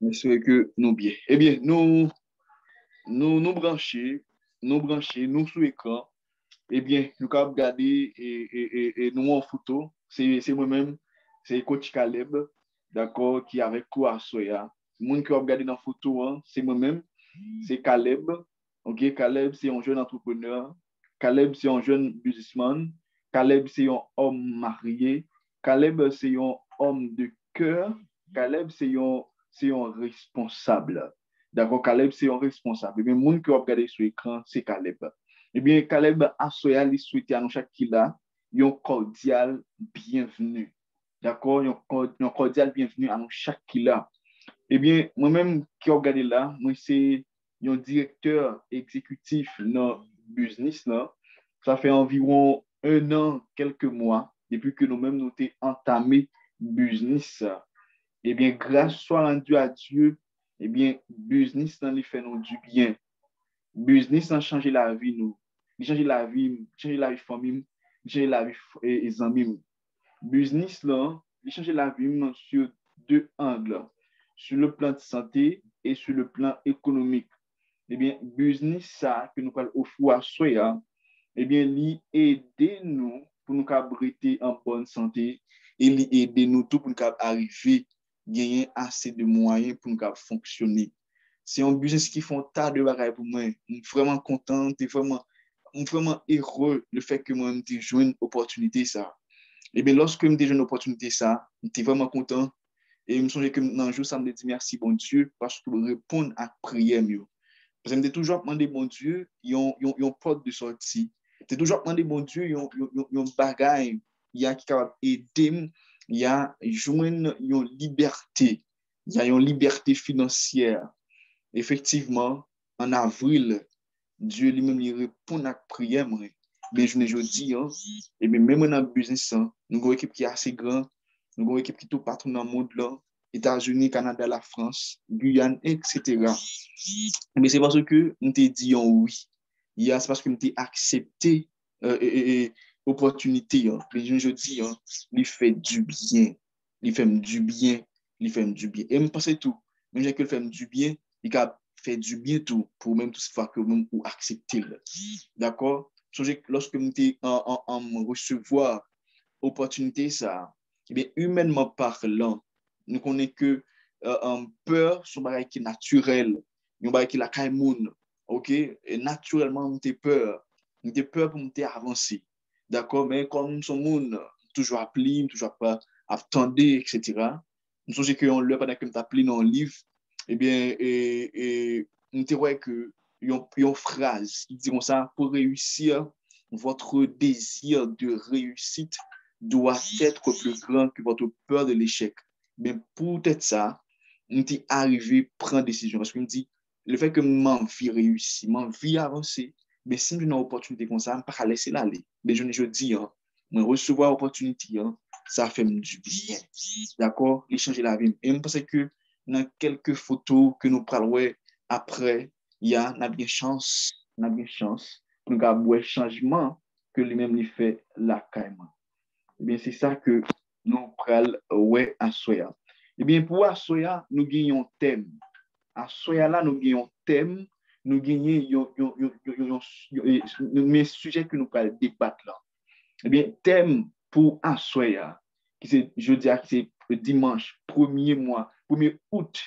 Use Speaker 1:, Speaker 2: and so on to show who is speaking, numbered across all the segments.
Speaker 1: J'espère que nous bien. Eh bien, nous brancher, nous sous écran. Eh bien, nous avons regardé et nous en photo. C'est moi-même, c'est coach Caleb, d'accord, qui est avec quoi Soya. Le monde qui a regardé dans la photo, hein, c'est moi-même, c'est Caleb. Ok, Caleb, c'est un jeune entrepreneur. Caleb, c'est un jeune businessman. Caleb, c'est un homme marié. Caleb, c'est un homme de cœur. Caleb, c'est un responsable. D'accord, Caleb, c'est un responsable. Mais le monde qui a regardé sur l'écran, c'est Caleb. Eh bien, Caleb Assoya, il souhaite à nous chaque qui là, un cordial bienvenue. D'accord, un cordial bienvenue à nous chaque qui là. Eh bien, moi-même qui ai regardé là, moi, c'est un directeur exécutif dans le business là. Ça fait environ 1 an, quelques mois, depuis que nous-mêmes nous avons entamé le business. Eh bien, grâce soit rendue à Dieu, eh bien, business dans les fait nous du bien. Business a changé la vie nous. Il change la vie, changer la vie famille, changer la vie et amis. Business là, il change la vie sur deux angles, sur le plan de santé et sur le plan économique. Eh bien, business ça que nous parlons au foie soya, eh bien, il aide nous pour nous abriter en bonne santé et il aide nous tout pour nous arriver gagner assez de moyens pour nous fonctionner. C'est un business qui font tas de bagages pour moi. Je suis vraiment content, je suis vraiment heureux le fait que moi, j'ai joué une opportunité ça. Et bien, lorsque j'ai joué une opportunité ça, j'étais vraiment content. Et je me souviens que dans le jour, ça me dit merci, bon Dieu, parce que je réponds à la prière. Parce que je toujours demandé, bon Dieu, il y a une porte de sortie. Je toujours demandé, bon Dieu, il y a un bagage qui est capable d'aider, il y a une liberté, il y a une liberté financière. Effectivement, en avril, Dieu lui-même il répond à la prière. Mais je ne dis, hein, et même dans le business, hein, nous avons une équipe qui est assez grande, nous avons une équipe qui est tout partout dans le monde, là, États-Unis, Canada, la France, Guyane, etc. Mais c'est parce que nous t'ai dit oui. C'est parce que nous t'ai accepté l'opportunité. Hein. Mais je dis, hein, il fait du bien. Il fait du bien. Il fait du bien. Et je pense tout. Même si il fait du bien, il a fait du bien tout pour même tout ce que même pour accepter. D'accord? Lorsque nous t'ai en recevoir opportunité, ça, eh bien, humainement parlant, nous connaissons que peur, c'est un bagage qui est naturel, un bagage qui est la caïmoun, ok? Et naturellement, nous avons peur. Nous avons peur pour nous avancer. D'accord? Mais comme nous sommes toujours appelés, toujours pas attendre, etc. Nous sommes que on le pendant que nous appelé dans un livre, eh bien, nous avons que une phrase qui dit comme ça, pour réussir, votre désir de réussite doit être plus grand que votre peur de l'échec. Mais pour être ça, on est arrivé à prendre décision. Parce que me dit, le fait que mon vie réussit, mon vie avancer, mais si j'ai une opportunité comme ça, je ne peux pas laisser l'aller. Mais je dis, hein, recevoir l'opportunité, hein, ça fait du bien. D'accord? Il change la vie. Et je pense que dans quelques photos que nous parlerons après, il y a bien chance, pour nous avoir un changement que lui-même lui fait la caïma. Eh bien, c'est ça que nous prenons ouais à Soya. Eh bien, pour Soya, nous gagnons un thème. À Soya, là, nous gagnons un thème. Nous gagnons un sujet que nous allons débattre là. Eh bien, thème pour Soya, qui c'est, je dirais que c'est le dimanche 1er août,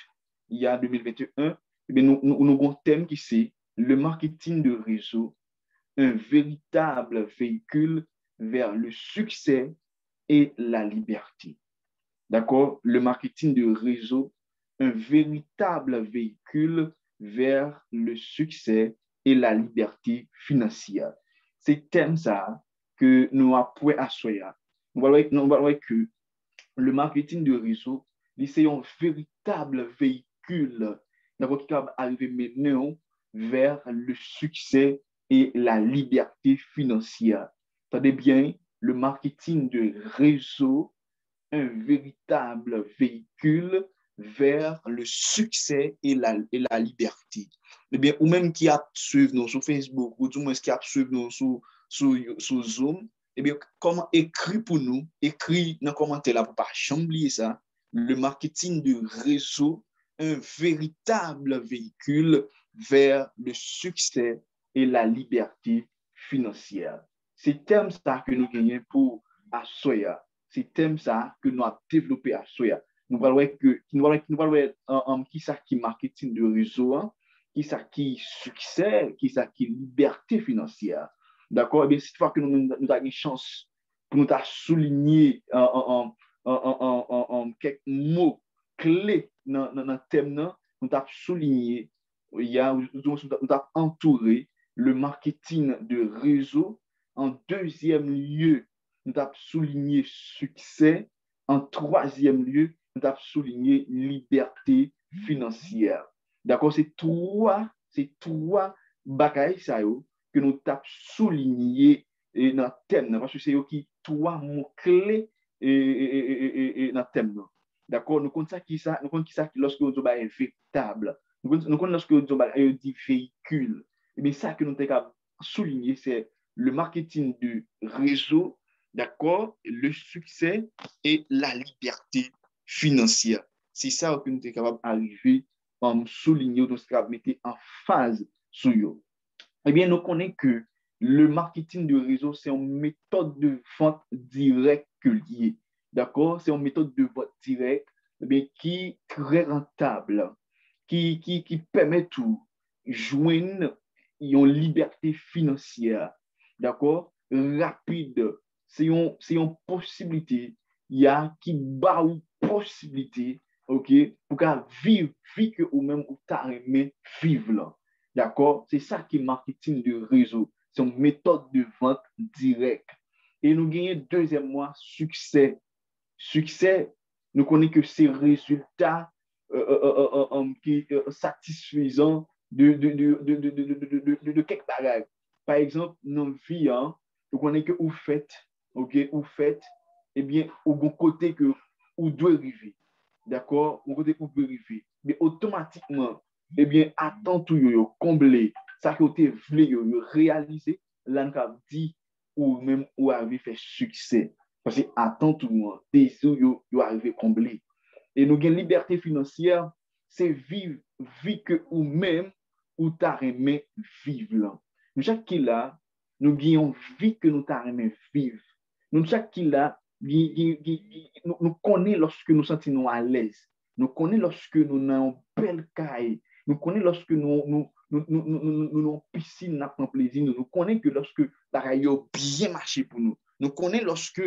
Speaker 1: il y a 2021. Eh bien, nous avons un thème qui c'est le marketing de réseau, un véritable véhicule vers le succès et la liberté. D'accord? Le marketing de réseau, un véritable véhicule vers le succès et la liberté financière. C'est thème ça que nous apprenons à Soya. Nous allons voir que le marketing de réseau, c'est un véritable véhicule qui va arriver maintenant vers le succès et la liberté financière. Attendez bien, le marketing de réseau, un véritable véhicule vers le succès et la liberté. Eh bien, ou même qui a suivi nous sur Facebook, ou du moins qui a suivi nous sur Zoom, eh bien, comment écrit pour nous, écrit dans le commentaire là pour pas oublier ça, le marketing de réseau un véritable véhicule vers le succès et la liberté financière. C'est thème ça que nous gagnons pour Asoya. C'est thème ça que nous avons développé à Soya. Nous allons voir qui ça qui marketing de réseau, hein, qui ça qui succès, qui ça qui liberté financière. D'accord? Et bien, cette fois que nous avons une chance pour nous souligner quelques mots clés dans le thème, nous avons souligné, nous avons entouré le marketing de réseau. En deuxième lieu, nous avons souligné succès. En troisième lieu, nous avons souligné liberté financière. D'accord? C'est trois bagailles que nous avons souligné dans le thème, parce que c'est qui trois mots clés dans le thème. D'accord? Nous connaissons qui ça lorsque nous avons un véritable. Nous connaissons lorsque nous avons un véhicule. Et bien, ça que nous avons souligné, c'est le marketing du réseau, d'accord, le succès et la liberté financière. C'est ça que nous sommes capables d'arriver à souligner, nous sommes capables de mettre en phase sur eux. Eh bien, nous connaissons que le marketing de réseau, c'est une méthode de vente directe que liée. D'accord? C'est une méthode de vente directe qui est très rentable, qui permet tout joindre une liberté financière. D'accord? Rapide. C'est une possibilité. Il y a qui bat une possibilité, OK, pour vivre, que ou même ou t'as aimé vivre là. D'accord? C'est ça qui est marketing de réseau. C'est une méthode de vente directe. Et nous gagnons deuxième mois succès. Succès, nous connaissons que c'est résultats qui satisfaisant de quelques bagages. Par exemple, dans la vie, hein, nous connaissons que vous faites, ok, vous faites, eh bien, au bon côté que vous devez arriver. D'accord? Au côté que vous devez arriver. Mais automatiquement, eh bien, attends tout, combler, ça que vous voulez réaliser, là, nous avons dit, ou même, ou arriver faire succès. Parce que attends tout le monde, des sous, vous arrivez combler. Et nous avons liberté financière, c'est vivre vie que ou même ou t'as aimé vivre là. Nous chaque qui là, nous avons vie que nous t'as aimé vivre. Nous chaque qui là, nous connaissons lorsque nous sentons à l'aise. Nous connaissons lorsque nous avons une belle caille. Nous connaissons lorsque nous avons piscine, nous avons plaisir. Nous connaissons que lorsque la caille a bien marché pour nous. Nous connaissons lorsque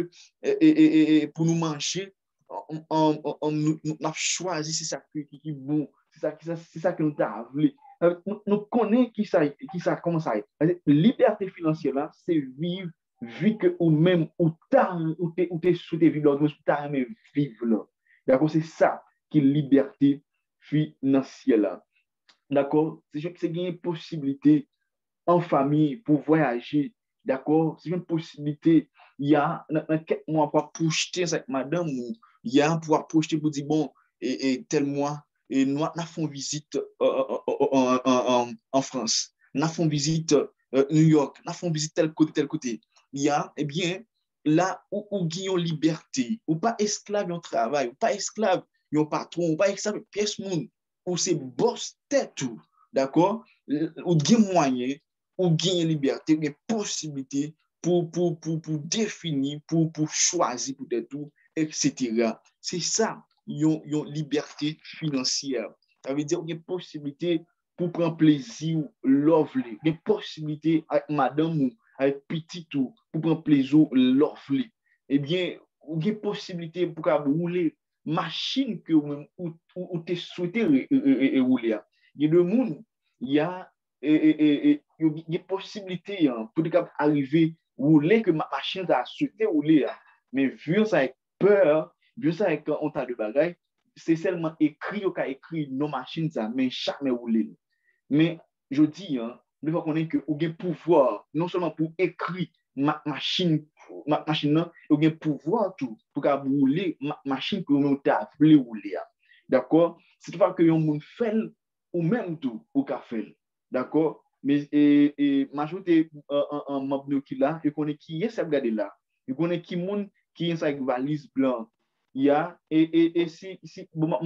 Speaker 1: pour nous manger, on a choisi, c'est ça qui est bon, c'est ça que nous avons voulu. Nous connaissons qui ça comment ça est. Liberté financière, là, c'est vivre, vu que ou même, ou t'es souhaité vivre, ou t'as aimé vivre là. D'accord, c'est ça qui est liberté financière là. D'accord, c'est une possibilité en famille pour voyager. D'accord, c'est une possibilité. Il y a quelques mois pour projeter avec madame, ou il y a pour projeter pour dire bon, et tel mois, et nous avons fait visite en France, nous avons fait visite New York, nous avons fait visite tel côté, tel côté. Il y a, eh bien, là où gagnons liberté, ou pas esclave en travail, ou pas esclave en patron, ou pas esclave pièce monde, ou c'est boss tête tout, d'accord, ou gagnons moyen, ou gagner liberté, ou possibilité pour définir, pour choisir peut-être tout, etc. C'est ça, une liberté financière. Ça veut dire qu'il y a une possibilité pour prendre plaisir, lovely. Il y a une possibilité avec madame ou avec petit tout, pour prendre plaisir, lovely. Eh bien, il y a une possibilité pour rouler machine que ou tu souhaité rouler. Il y a le monde, il y a il y a possibilité pour arriver rouler que ma machine a souhaité rouler. Mais vu ça avec peur, vu ça avec on t'a de bagaille, c'est seulement écrit ou qu'a écrit nos machines ça, mais jamais rouler. Mais je dis, il faut qu'on ait que ou bien pouvoir, non seulement pour écrire ma machine, ou bien pouvoir tout, pour qu'à rouler ma machine que nous t'a voulu rouler. D'accord? C'est pas que on fait ou même tout ou qu'a fait. D'accord? Mais majorité en membre qui là, et qu'on est qui est ça regarder là. Et qu'on est qui monde qui est avec valise blanc. Il y a, et si, bon,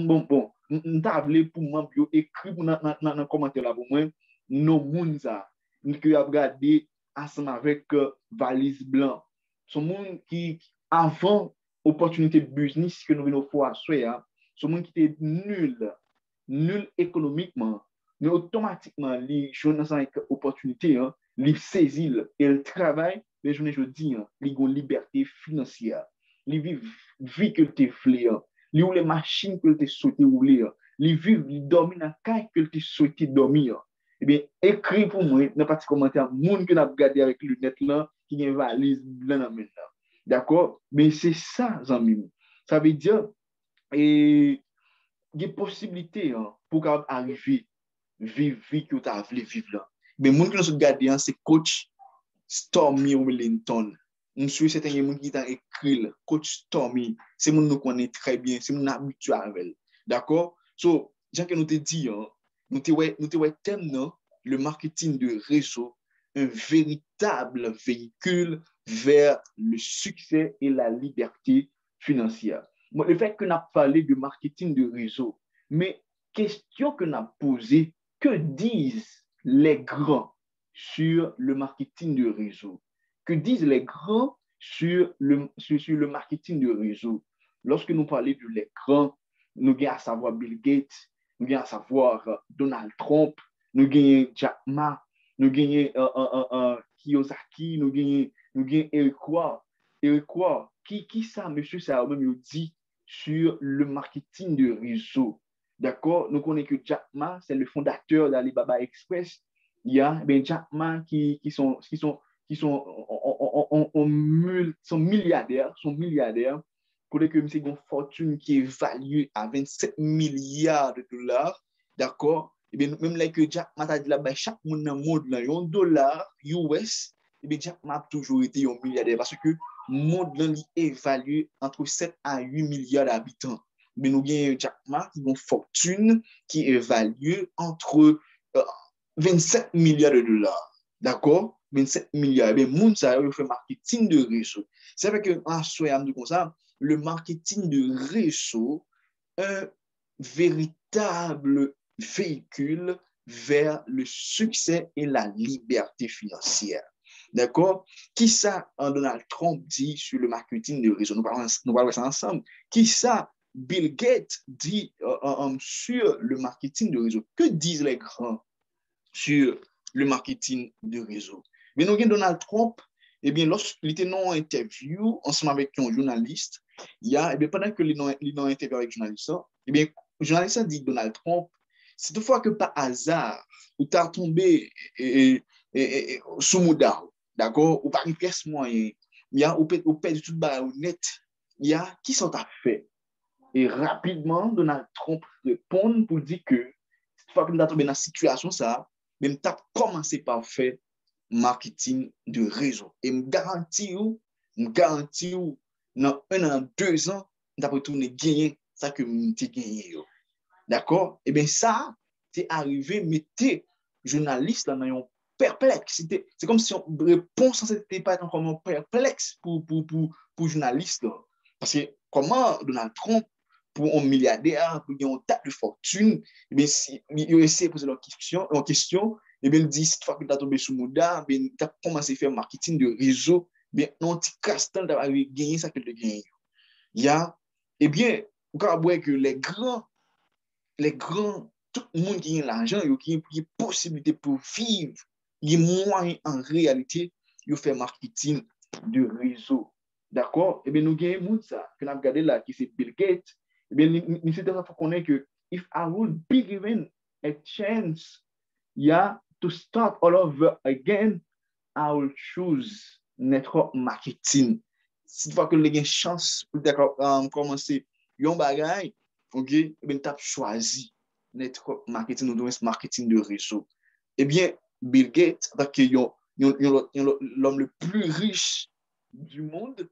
Speaker 1: on t'a appelé pour moi, écrit dans le commentaire là pour moi, nos mounza, qui a regardé ensemble avec valise blanc. Ce monde qui, avant opportunité de business que nous venons faire à ce monde qui était nul économiquement, mais automatiquement, les jeunes avec opportunité, hein, les saisissent et le travail, les jeunes, je dis, hein, ils ont une liberté financière. Ils vivent vie que tu voulais, ils ont les machines que tu souhaites rouler, ils vivent, ils dorment dans la caille que tu souhaites dormir. Eh bien, écris pour moi dans le petit commentaire, monde que n'a regardé avec lunettes là, qui a une valise blanc dans maintenant. D'accord? Mais c'est ça, amis. Ça veut dire, et il y a possibilité hein, pour arriver vivre vie que tu as voulu vivre là. Mais les gens qui nous regardent, c'est coach Stormy Wellington. Je suis certain que les gens qui ont écrit coach Stormy, c'est les gens nous connaissent très bien, c'est les gens habitués avec. D'accord? So, Jean que nous te dit, hein, nous te thème le marketing de réseau, un véritable véhicule vers le succès et la liberté financière. Bon, le fait que nous avons parlé de marketing de réseau, mais question que nous avons posée, que disent les grands sur le marketing de réseau? Que disent les grands sur le marketing de réseau? Lorsque nous parlons de les grands, nous avons à savoir Bill Gates, nous avons à savoir Donald Trump, nous avons Jack Ma, nous avons Kiyosaki, nous avons Eric Roy. Eric Roy, qui ça, monsieur, ça même dit sur le marketing de réseau? D'accord? Nous connaissons que Jack Ma, c'est le fondateur d'Alibaba Express. Il y a Jack Ma qui sont milliardaires. Côté que c'est une fortune qui est évaluée à 27 milliards de dollars. D'accord? Et bien, même là que Jack Ma a dit là-bas, chaque monde dans le monde, là, un dollar US, et bien, Jack Ma a toujours été un milliardaire parce que le monde là, est évalué entre 7 à 8 milliards d'habitants. Mais nous avons Jack Ma qui a une fortune qui est évaluée entre 27 milliards de dollars. D'accord? 27 milliards. Eh bien, moun ça fait marketing de réseau. C'est vrai que, en soi, comme ça, le marketing de réseau, un véritable véhicule vers le succès et la liberté financière. D'accord? Qui ça, Donald Trump dit sur le marketing de réseau? Nous parlons ça ensemble. Qui ça, Bill Gates dit sur le marketing de réseau? Que disent les grands sur le marketing de réseau? Mais nous avons Donald Trump, eh bien, lorsqu'il était dans une interview ensemble avec un journaliste, il y a, eh bien, pendant que il est dans une interview avec un journaliste, eh bien, le journaliste a dit Donald Trump, c'est toutefois que par hasard, ou tu as tombé sous Mouda, d'accord, ou par une pièce moyenne, il y a, ou perdu toute barre net, il y a, qui sont à fait? Et rapidement, Donald Trump répond pour dire que, cette fois que tu as tombé dans la situation, ça, même tu as commencé par faire marketing de réseau. Et me garantis, dans 1 an, 2 ans, tu as retourné gagner ça que tu as gagné. D'accord? Et bien ça, c'est arrivé, mais t'es journaliste là, dans un perplexe. C'est comme si une réponse n'était pas encore perplexe pour journaliste. Là. Parce que comment Donald Trump, pour un milliardaire, pour un tas de fortune, eh bien, si, il essaie de poser une question, et bien, il dit, cette fois que tu as tombé sous Mouda, tu as commencé à faire marketing de réseau, bien, non, tu casses temps d'avoir gagné ça que tu as gagné. Il y a, eh bien, vous voyez que les grands, tout le monde qui a l'argent, qui a possibilité pour vivre, il y a moyen en réalité, de faire marketing de réseau. D'accord? Eh bien, nous avons ça, que nous avons regardé là, qui c'est Bill Gates. Eh bien, nous sommes connaître que if I would be given a chance, yeah, to start all over again, I will choose network marketing. Si tu vois que vous avez une chance pour commencer un bagage, ok, eh bien, tu as choisi network marketing ou marketing de réseau. Eh bien, Bill Gates, l'homme le plus riche du monde,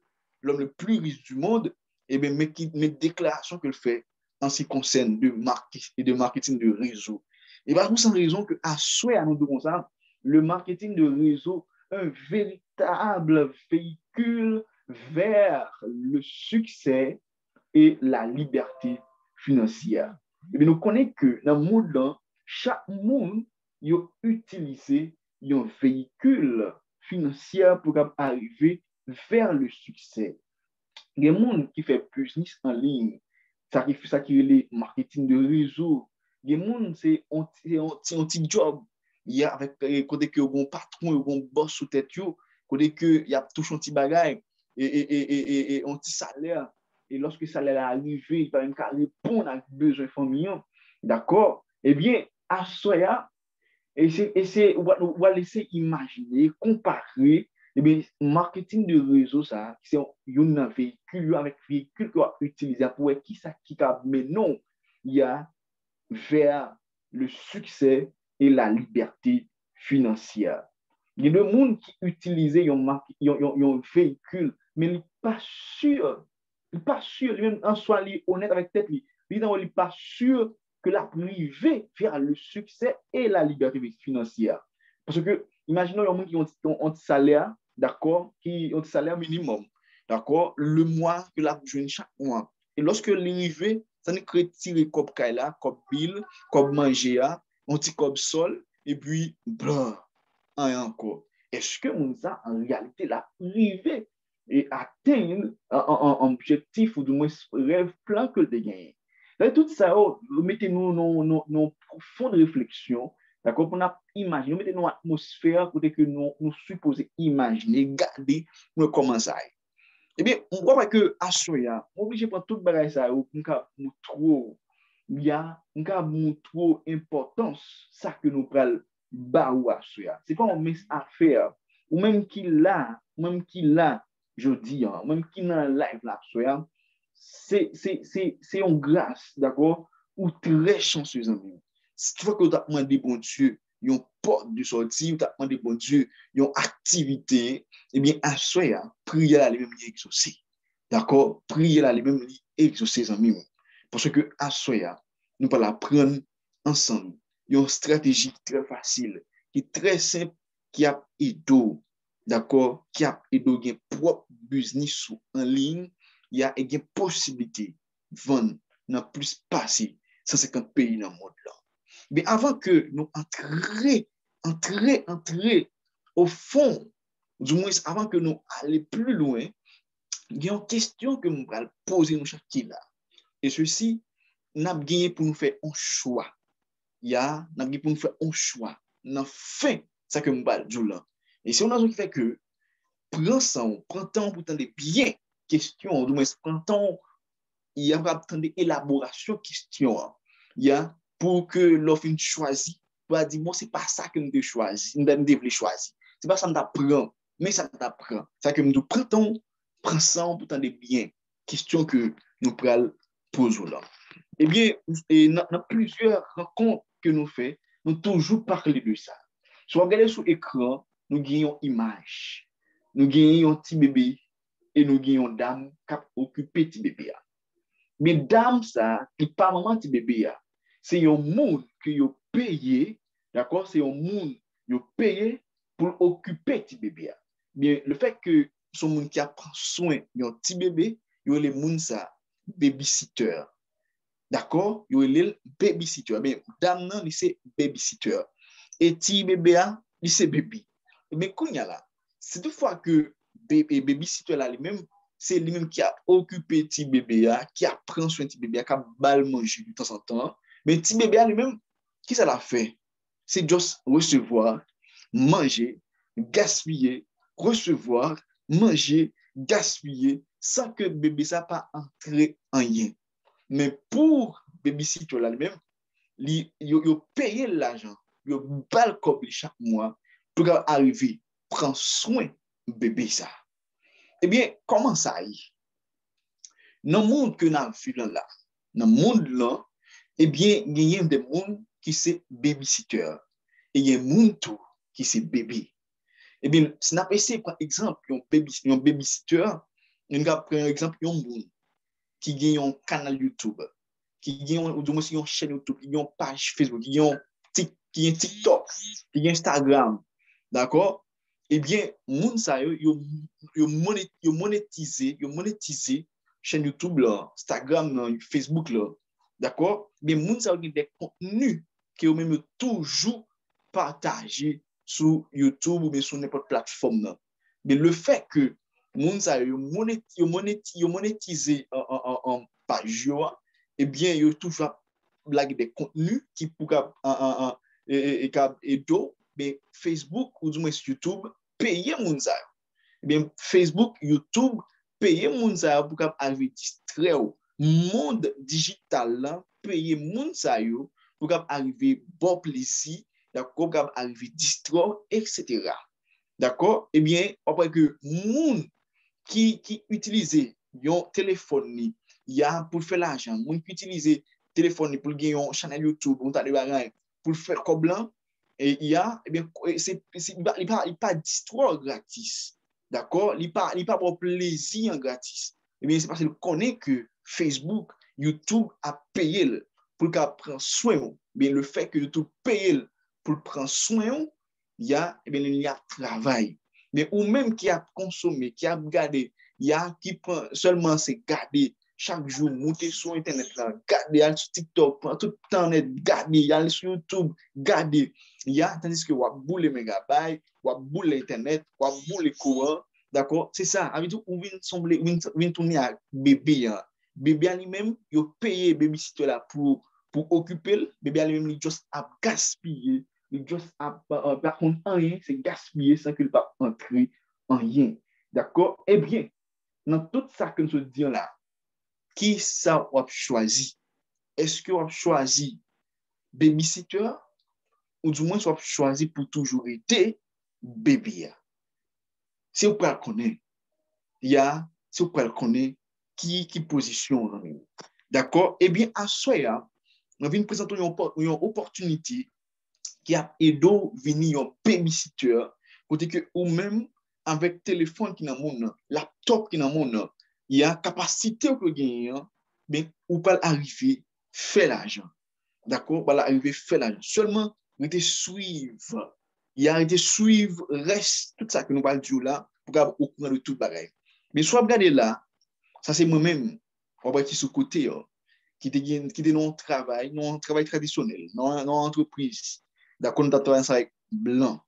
Speaker 1: eh bien, mes déclarations qu'il fait en ce qui concerne de marketing de réseau. Et bien, pour cette raison que, à souhait, à nous devons ça, le marketing de réseau, un véritable véhicule vers le succès et la liberté financière. Et bien, nous connaissons que dans le monde, là, chaque monde a utilisé un véhicule financier pour arriver vers le succès. Il y a des gens qui font business en ligne, ça qui est le marketing de réseau. Il y a des gens c'est un petit job. Il y a avec côté que un patron, un boss sous tête, côté que il y a touché un petit bagage et un petit salaire. Et lorsque le salaire est arrivé, il va même répondre à besoins familiaux. D'accord? Eh bien, à cela, on va laisser imaginer, comparer, eh bien, marketing de réseau, ça, c'est un véhicule avec véhicule qu'on va utiliser pour qui ça qui a mais non, il y a vers le succès et la liberté financière. Il y a des gens qui utilisent un véhicule, mais il n'est pas sûr, lui-même en soi, il est honnête avec tête, il n'est pas sûr que la privée vers le succès et la liberté financière. Parce que, imaginons un gens qui ont un salaire, d'accord, qui ont un salaire minimum, d'accord, le mois que la joue chaque mois. Et lorsque l'arrivée, ça nous crée tirer comme Kaila, comme bill, comme manger, un petit comme sol, et puis, blanc, encore. Est-ce que mon ça, en réalité, la privée et atteindre un objectif ou du moins rêve plein que de gagner? Tout ça, mettez-nous dans profonde réflexion, d'accord, pour nous imaginer, mettez-nous dans l'atmosphère pour que nous supposons imaginer, garder comment ça est. Eh bien, on voit que à Soya, on est obligé de prendre tout le bagage ça, nous trop, il y a trop importance ça que nous prenons bas ou à Soya. C'est pas on met à faire, ou même qu'il a, je dis, même qu'il a live là, Soya, c'est une grâce, d'accord, ou très chanceuse en même. Si tu vois que tu as demandé bon Dieu, une porte de sortie, tu as demandé bon Dieu, une activité, eh bien, à soi, prier là, les mêmes exaucer. D'accord? Prier là, les mêmes exaucer en même. Parce que à soi, nous allons apprendre ensemble une stratégie très facile, qui est très simple, qui a aidé, d'accord? Qui a aidé un propre business en ligne, il y a une possibilité de vendre dans plus passé 150 pays dans le monde là. Mais avant que nous entrions au fond, du moins avant que nous allions plus loin, il y a une question que nous allons poser nous chaque là. Et ceci, nous avons gagné pour nous faire un choix. Nous avons gagné pour nous faire un choix. Nous fin ça que nous allons dire là. Et c'est une raison qui fait que prends temps pour t'entendre bien question, du moins prends temps, il y a pas d'élaboration question. Il y a pour que l'offre choisit, pour dire, moi, c'est pas ça que je choisi, je devais choisir. C'est pas ça que je t'apprends, mais ça t'apprend. C'est que je prends ça pour t'entendre bien question que nous prenons poser là. Eh bien, dans plusieurs rencontres que nous faisons, nous toujours parlé de ça. Si vous regardez sur l'écran, nous gagnons une image. Nous gagnons un petit bébé et nous gagnons une dame qui a occupé petit bébé. Mais dame, ça, qui pas maman petit bébé, c'est un monde qui a payé, d'accord? C'est un monde qui a payé pour occuper petit bébé. Mais le fait que son monde qui a pris soin d'un petit bébé, il y a les monde ça, babysitter. D'accord? Il y a les babysitter. Mais dame, non, c'est babysitter. Et petit bébé, c'est bébé. Mais quand il y a là, c'est deux fois que babysitter là, lui-même, c'est lui-même qui a occupé petit bébé, qui a pris soin de petit bébé, qui a mal mangé de temps en temps. Mais petit bébé lui-même, qui ça l'a fait? C'est juste recevoir, manger, gaspiller, recevoir, manger, gaspiller, sans que bébé ça pas entré en rien. Mais pour babysitter là lui-même, il a payé l'argent, il a bal comme chaque mois pour arriver, prendre soin de bébé ça. Eh bien, comment ça y est? Dans le monde que nous vivons là, dans le monde là, eh bien, il y a des gens qui sont babysitters. Et il y a des gens qui sont bébés. Eh bien, si nous essayons, par exemple, un babysitter, nous avons par exemple un monde qui a un canal YouTube, qui a une chaîne YouTube, qui a une page Facebook, qui a un TikTok, qui a Instagram. D'accord? Eh bien, moun sa yo monétisé chaîne YouTube, là, Instagram, là, Facebook, là, d'accord? Mais moun sa gen des contenus que vous même toujours partager sur YouTube ou bien sur n'importe plateforme. Là. Mais le fait que moun sa yo monétiser en page yo, eh bien, yo toujours blague des contenus qui pour et do, mais Facebook ou du moins YouTube payer moun sa yo. Eh bien, Facebook, YouTube payer moun sa yo pour kap arriver distraire ou. Monde digital là payer moun sa yo pour kap arriver bon plaisir, d'accord, kap arriver distraire, etc. D'accord? Eh bien, après que moun qui utilise yon téléphone ni, ya pour faire l'argent, moun qui utilise téléphone pour gagner une chaîne YouTube, pour faire comme blanc, et il y a, eh bien, il pas d'histoire gratis. D'accord? Il pas pour plaisir gratis. Eh bien, c'est parce qu'il connaît que Facebook, YouTube a payé pour qu'il prenne soin. Mais le fait que YouTube paye pour prendre soin, il y a, eh bien, il y a travail. Mais ou même qui a consommé, qui a regardé, il y a qui prend seulement c'est garder chaque jour, monter sur Internet, garder sur TikTok, prendre tout le temps net, garder, aller sur YouTube, garder. Il y a, tandis que wap boule mégabytes, wap boule Internet, wap boule courant, d'accord? C'est ça. Avec tout, ou vient tourner à bébé. Hein. Bébé lui-même, il paye babysitter là pour occuper, bébé lui-même, il juste a gaspillé. Il juste a, par contre, rien, c'est gaspillé sans qu'il ne pas entrer en rien. D'accord? Eh bien, dans tout ça que nous se disons là, qui ça a choisi? Est-ce que on a choisi babysitter ou du moins on a choisi pour toujours être bébé? Si vous pouvez le connaître, si vous pouvez le connaître, qui position? D'accord? Eh bien, à soi, on vient présenter une opportunité qui a aidé venir un babysitter, côté que ou même avec téléphone qui n'a mon laptop qui n'a mon il y a capacité que gagner mais ou pas arriver faire l'argent. D'accord? Pas arriver faire l'argent. Seulement rester suivre. Il y a été suivre reste tout ça que nous parlons là pour avoir au courant de tout pareil. Mais soit regarder là, ça c'est moi-même on va qui sur côté qui était non travail traditionnel, non entreprise. D'accord, nous avons avec blanc.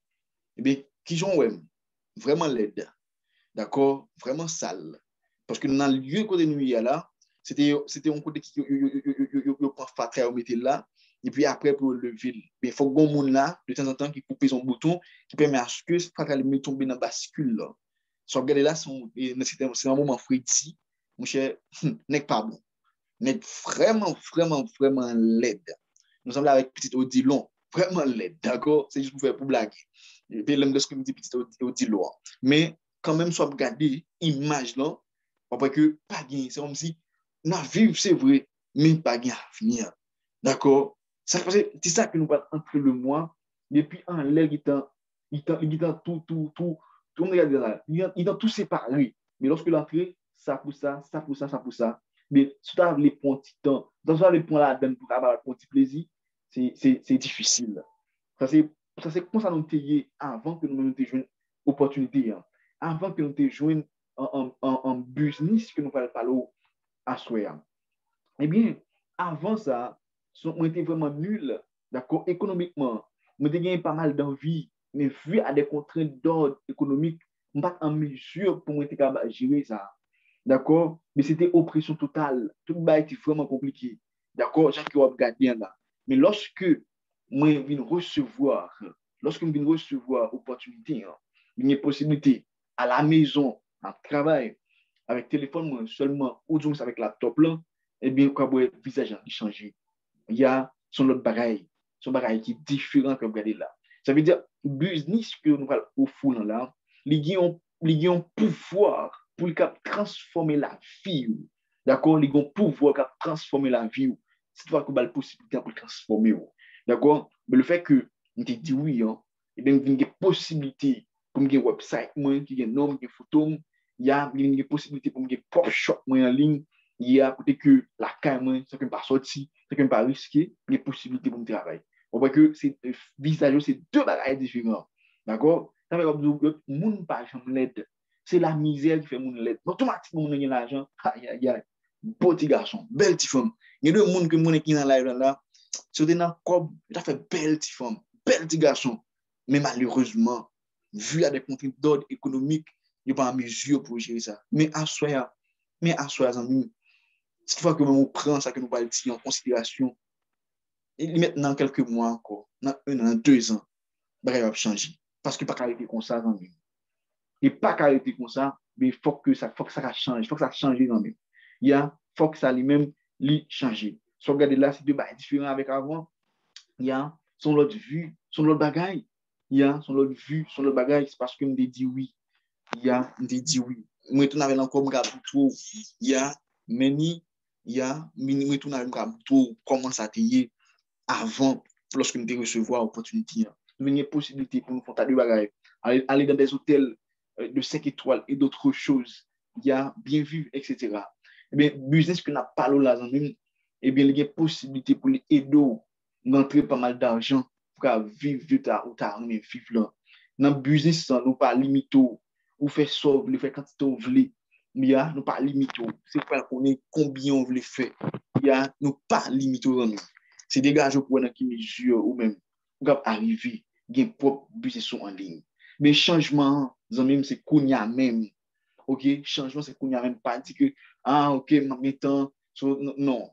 Speaker 1: Eh bien, qui sont vraiment laid. D'accord, vraiment sale. Parce que dans le lieu côté nous là, c'était un côté qui prend fatrait au mettre là et puis après pour lever. Mais il faut que monde là de temps en temps qui coupe son bouton qui permet à ce que fatrait me tomber dans bascule là. So regarder là c'est un moment fréti. Mon cher, n'est pas bon. N'est vraiment laid. Nous sommes là avec petit Odilon, vraiment laid, d'accord? C'est juste pour faire pour blaguer. Et puis, l'homme de ce que me dit petit Odilon. Mais quand même, soit regarder l'image là, après que pas gain, c'est comme si, na vivre, c'est vrai, mais pas gain à finir. D'accord? C'est ça que nous parlons entre le mois, et puis en l'air, il est tout, il est tout séparé. Mais lorsque l'entrée, ça pour ça, ça pour ça, ça pour ça. Mais si tu as les points titans, dans les points là-dedans pour avoir un petit plaisir, c'est difficile. Ça, c'est comme ça nous t'ayons avant que nous t'ayons une opportunité. Hein. Avant que nous t'ayons un business que nous parlons pas à soi. Eh bien, avant ça, on était vraiment nuls, d'accord, économiquement. On était gagné pas mal d'envie, mais vu à des contraintes d'ordre économique, on pas en mesure pour être capable de gérer ça. D'accord? Mais c'était oppression totale. Tout le monde était vraiment compliqué. D'accord? J'ai qui regarde bien là. Mais lorsque moi, je viens recevoir, opportunité, hein, une possibilité à la maison, à travail, avec téléphone, moi, seulement, ou donc avec laptop là, eh bien, quoi, le visage qui change. Il y a son autre bagaille, qui est différent que regarder là. Ça veut dire, business que nous allons au fond là, ils ont un pouvoir pour transformer la vie. D'accord? Ils ont un pouvoir pour transformer la vie. C'est toi qui as la possibilité pour transformer. D'accord? Mais le fait que on te dit oui, hein, et bien, il y a une possibilité pour me un website, moi, qui a un nom, qui a une photo, il y a une possibilité pour me un pop shop moi en ligne, il y a côté que la caméra, ça ne peut pas sortir, ça ne peut pas risquer, il y a une possibilité pour me travailler. On voit que c'est visage, c'est deux bagages différents. D'accord? Ça veut dire que le monde pas jamais l'aide. C'est la misère qui fait mon lettre. Automatiquement, on a l'argent. Aïe, aïe, aïe. Beau petit garçon, belle petite femme. Il y a deux monde que mon qui dans la live là, sur des comme il a fait belle petite femme, belle petit garçon. Mais malheureusement, vu à des contraintes d'ordre économique, il n'y a pas en mesure pour gérer ça. Mais à soi, cette fois que on prend ça que nous parlons en considération, et maintenant quelques mois encore, dans un an, 2 ans, ça va changer. Parce que pas qu'à être comme ça, et pas qu'à être comme ça, mais il faut que ça change, il faut que ça change dans même. Il y a, faut que ça lui-même lui changer. Si vous regardez là, c'est deux bails différents avec avant. Il y a son l'autre vue, son l'autre bagaille. Il y a son l'autre vue, son l'autre bagaille, c'est parce que me dit oui. Il y a me dit oui. Moi tout n'avais encore me trop. Il y a meni, il y a moi tout n'avais trop comment ça t'y avant lorsque nous recevoir opportunité. Nous avons une possibilité pour nous faire des bagailles. Aller dans des hôtels de 5 étoiles et d'autres choses. Il y a bien vu, etc. Eh bien, business que n'a pas là, eh bien, il y a possibilité pour les aider d'entrer pas mal d'argent pour vivre ou ta vivre là. Dans le business, nous pas limiter ou faire sauver, le faire quantité on veut. Il y a nous pas limiter. C'est pas qu'on est combien on veut faire. Il y a nous pas limiter c'est des gars pour qui mesure ou même pour arriver gain propre business en ligne. Mais changement, c'est qu'on y a même. OK, changement c'est qu'on y a même pas dit que OK, maintenant non.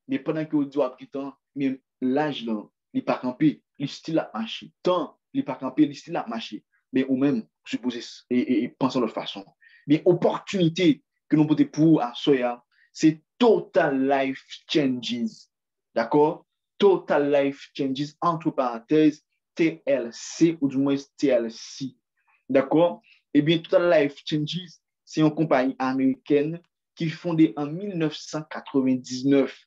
Speaker 1: Mais pendant que vous doit temps, mais l'âge là, il pas camper, il style a marché. Tant il pas camper, il style a marché. Mais ou même supposer et penser de l'autre façon. Mais opportunité que nous pouvons pour à Soya, c'est total life changes. D'accord? Total Life Changes, entre parenthèses, TLC, ou du moins TLC. D'accord? Eh bien, Total Life Changes, c'est une compagnie américaine qui est fondée en 1999.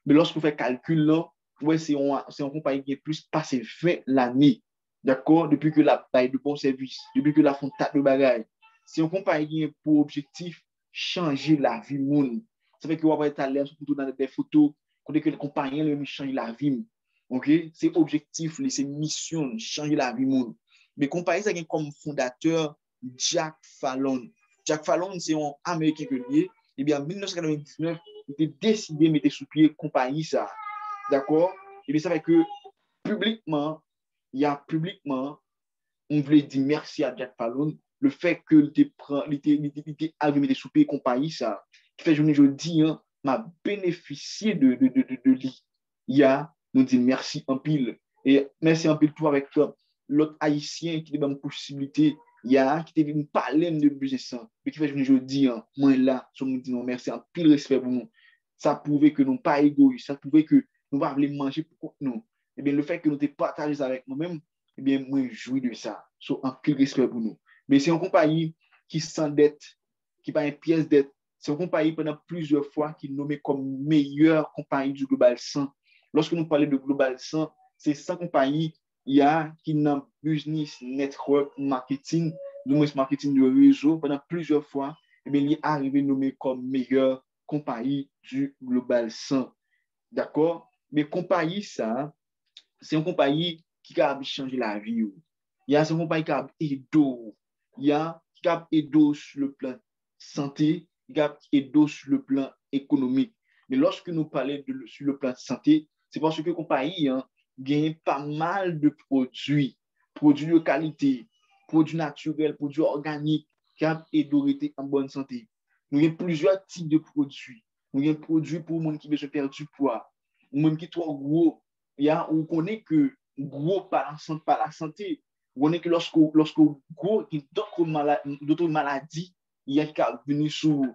Speaker 1: Mais lorsque vous faites calcul là, ouais, c'est une compagnie qui est plus passé 20 l'année. D'accord? Depuis que la taille de bon service, depuis que la font tas de bagages. C'est une compagnie qui a pour objectif changer la vie monde. Ça fait que vous avez être à l'aise dans des photos, que les compagnons le changent la vie. OK? C'est objectif, c'est mission, changer la vie monde. Mais compagnie ça comme fondateur Jack Fallon. Jack Fallon, c'est un Américain que lié. Et bien en 1999, il a décidé de mettre sous pied compagnie ça. D'accord? Et bien ça fait que publiquement, on voulait dire merci à Jack Fallon, le fait que il était arrivé sous pied compagnie ça, qui fait journée jeudi, hein, m'a bénéficié de lui. Il y a, nous dit merci en pile. Et merci en pile tout avec l'autre haïtien qui a une possibilité. Il y a qui était venu parler de business. Mais qui fait journée jeudi, hein, moi là, je nous dis non, merci en pile respect pour nous. Ça prouvait que nous ne sommes pas égoïstes. Ça prouvait que nous ne pas voulu manger pour nous. Et bien, le fait que nous te partageons avec nous-mêmes, eh bien, moi, je jouis de ça. So, en pile respect pour nous. Mais c'est une compagnie qui s'endette, qui n'a pas une pièce d'être. C'est une compagnie pendant plusieurs fois qui est nommée comme meilleure compagnie du Global 100. Lorsque nous parlons de Global 100, c'est 100 compagnies qui n'ont business, network, marketing, du moins marketing de réseau, pendant plusieurs fois, eh bien, il est arrivé nommé comme meilleure compagnie du Global 100. D'accord? Mais compagnie, ça, c'est une compagnie qui a changé la vie. Il y a une compagnie qui a aidé. Il y a qui a aidé sur le plan santé, qui a aidé sur le plan économique. Mais lorsque nous parlons sur le plan de santé, c'est parce que la compagnie gagne pas mal de produits de qualité, produits naturels, produits organiques, qui a aidé en bonne santé. Nous avons plusieurs types de produits. Nous avons des produits pour les gens qui veulent perdre du poids, les gens qui sont trop gros. On connaît que gros par la santé. On connaît que lorsque gros, il y a d'autres maladies, il y a qui venir sous.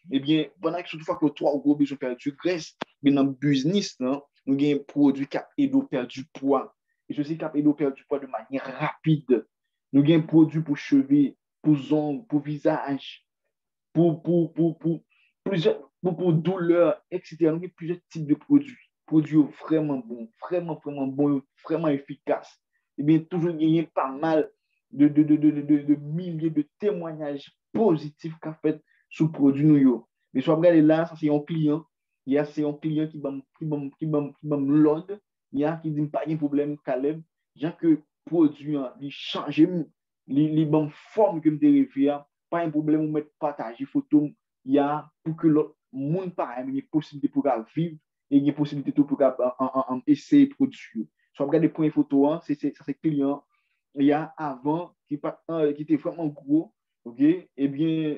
Speaker 1: Eh bien, pendant que surtout fois que toi, gros, besoin de perdre du graisse, mais dans le business, non, nous avons un produit qui aide à perdre du poids. Et ceci qui aide à perdre du poids de manière rapide. Nous avons un produit pour cheveux, pour ongles, pour visage, pour douleur, etc. Nous avons plusieurs types de produits. Produits vraiment bons, vraiment bons, vraiment efficaces. Et bien, toujours gagné pas mal de milliers de témoignages positifs qu'a fait sur le produit nous. Mais soit regarder là, ça c'est un client. Il y a c'est un client qui va l'ordre. Il y a qui dit pas de problème, Caleb. J'ai que produit, il change, il bonne forme que me dérive pas un problème ou mettre partager photo, il y a pour que l'autre monde pareil, il y a possibilité pour vivre et il y a possibilité tout pour essayer de produire. Soit regarder pour une photo, hein, c'est client, il y a avant qui était vraiment gros, ok, et bien,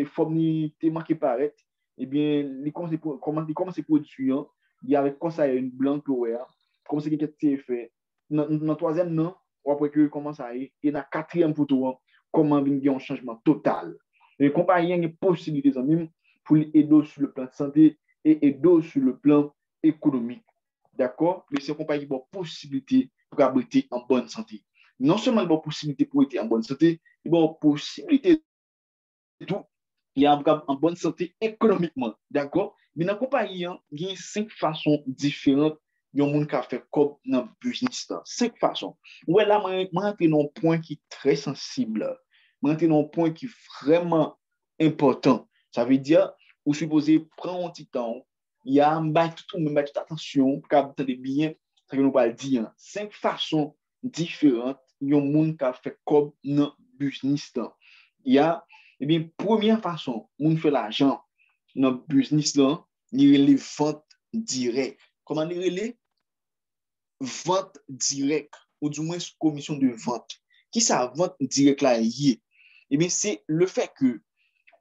Speaker 1: forme ni marqué paraître, et bien, comment c'est produit, hein, il y a comme ça une blanche ouais, comme c'est qui est fait. Dans le troisième, non, après que commence à aller, et dans le quatrième photo, hein, comment il y a un changement total. Les compagnies ont une possibilité pour aider sur le plan de santé et aider sur le plan économique. D'accord? Mais c'est une compagnie qui a une possibilité pour abriter en bonne santé. Non seulement il y a une possibilité pour être en bonne santé, il y a une possibilité de tout. Il y a en bonne santé économiquement. D'accord? Mais dans la compagnie, il y a 5 façons différentes de monde qui a fait comme dans le business. 5 façons. Ouais, là, je rentre dans un point qui est très sensible. Je rentre dans un point qui est vraiment important. Ça veut dire, vous supposez prendre un petit temps, il y a un toute attention pour que vous entendez bien ce que nous allons dire. 5 façons différentes de monde qui a fait comme dans le business. Il y a eh bien, première façon, on fait l'argent dans le business, là, il y a les ventes directes. Comment il y a les ventes directes, ou du moins commission de vente? Qui ça, vente directe là, eh bien, c'est le fait que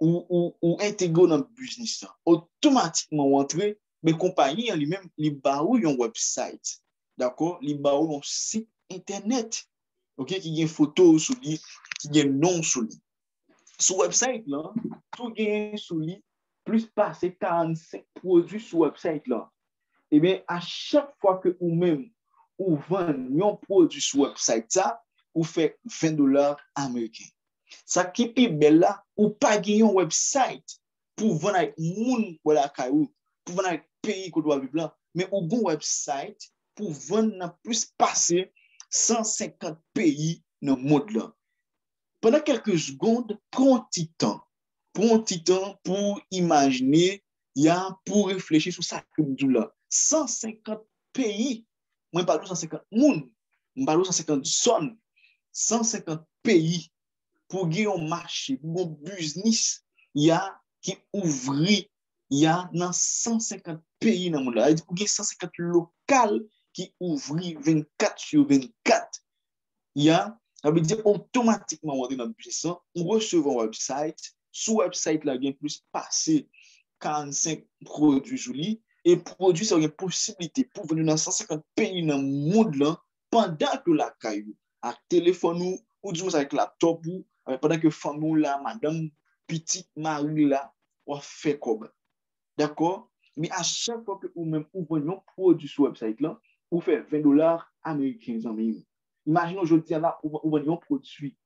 Speaker 1: ou intégrer dans le business, là, automatiquement entrer, mais compagnie en lui-même, les barou un website, d'accord? Les barou un site internet, ok? Qui a une photo sur lui, qui a un nom sur lui. Sur le website, là, tout gagne sur lui, plus passer 45 produits sur le website. Là. Et bien, à chaque fois que vous-même, vous vendez un produit sur le website, ça, vous faites $20 américains. Ça qui est belle là, ou pas gagner un website pour vendre avec moun pour la caillou, pour vendre avec pays qu'on doit vivre là, mais au bon website pour vendre plus passer 150 pays dans le monde là. Pendant quelques secondes, prends un petit temps. Prends un petit temps pour imaginer, pour réfléchir sur ça que nous là. 150 pays, moi je parle de 150 monde, je parle de 150 zones, 150 pays pour gagner un marché, pour un business, qui ouvre, dans 150 pays dans le monde là. Pour gagner 150 locales qui ouvrent 24 sur 24. Ça veut dire automatiquement, on est dans le business, on recevra un website. Sur le website, là, il y a plus passé 45 produits jolis. Et produits, ça a une possibilité pour venir dans 150 pays dans le monde là, pendant que la caillou, à téléphone ou du moins avec laptop, pendant que famille là, madame, petite Marie là, on fait comme. D'accord? Mais à chaque fois que vous-même ouvrez un produit sur le website là, vous faites $20 américains en minimum. Imaginez aujourd'hui, là, vous vendez un produit,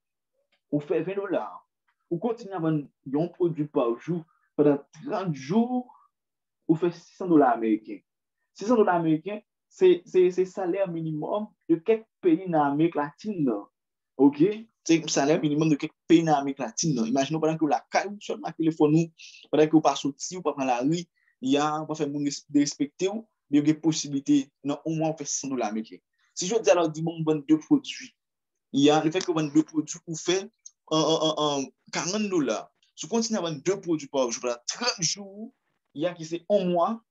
Speaker 1: vous faites $20. Vous continuez à vendre un produit par jour pendant 30 jours, vous faites $600 américains. $600 américains, c'est le salaire minimum de quelques pays dans l'Amérique latine. OK? C'est le salaire minimum de quelques pays dans l'Amérique latine. Imaginez pendant que vous la caille, seulement le téléphone, pendant que vous passez sortir, vous passez dans la rue, on va faire des respecter, mais il y a des possibilités, non, au moins on fait $600 américains. Si je dis alors, dis bon, on vend 2 produits. Il y a le fait que vous vendez 2 produits, vous faites $40. Si vous continuez à vendre 2 produits par jour pendant 30 jours, il y a qui c'est un mois,